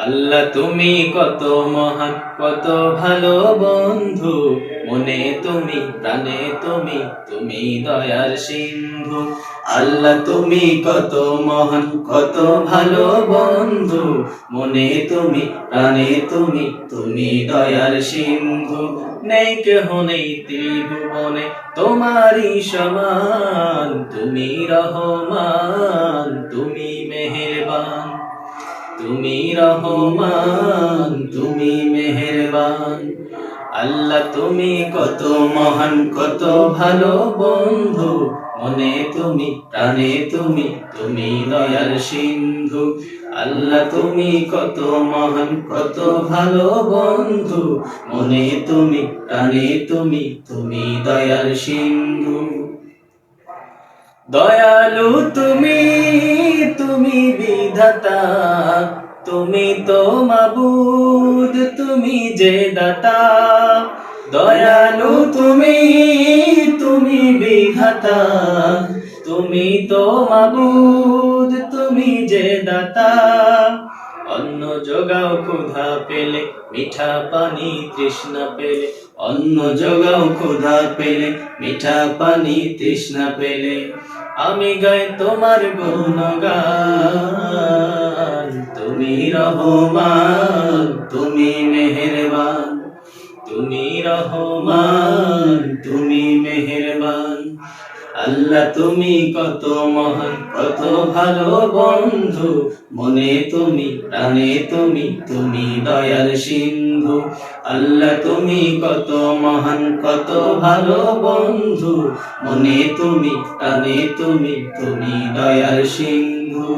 আল্লাহ তুমি কত মহান, কত ভালো বন্ধু, মনে তুমি প্রাণে তুমি, তুমি দয়ার সিন্ধু। আল্লাহ তুমি কত মহান, কত ভালো বন্ধু, মনে তুমি প্রাণে তুমি, তুমি দয়ার সিন্ধু। নেই কেহ নেই ত্রিভুবনে তোমারই সমান, তুমি রহমান, তুমি মেহেরবান, তুমি রহমান, তুমি মেহেরবান। আল্লাহ তুমি কত মহান, কত ভালো বন্ধু, মনে তুমি প্রাণে তুমি, তুমি দয়ার সিন্ধু। আল্লাহ তুমি কত মহান, কত ভালো বন্ধু, মনে তুমি প্রাণে তুমি, তুমি দয়ার সিন্ধু। দয়ালু তুমি, তুমি বিধাতা, তুমি তো মাবুদ, তুমি যে দাতা। দয়ালু তুমি, তুমি বিধাতা, তুমি তো মাবুদ, তুমি যে দাতা। অন্ন যোগাও ক্ষুধা পেলে, মিঠা পানি তৃষ্ণা পেলে, অন্ন যোগাও ক্ষুধা পেলে, মিঠা পানি তৃষ্ণা পেলে। আমি গাই তোমার গুণগান, তুমি রহমান, তুমি মেহেরবান, তুমি রহমান, তুমি মেহেরবান। আল্লাহ তুমি কত মহান, কত ভালো বন্ধু, মনে তুমি প্রাণে তুমি, তুমি দয়ার সিন্ধু। আল্লাহ তুমি কত মহান, কত ভালো বন্ধু, মনে তুমি প্রাণে তুমি, তুমি দয়ার সিন্ধু।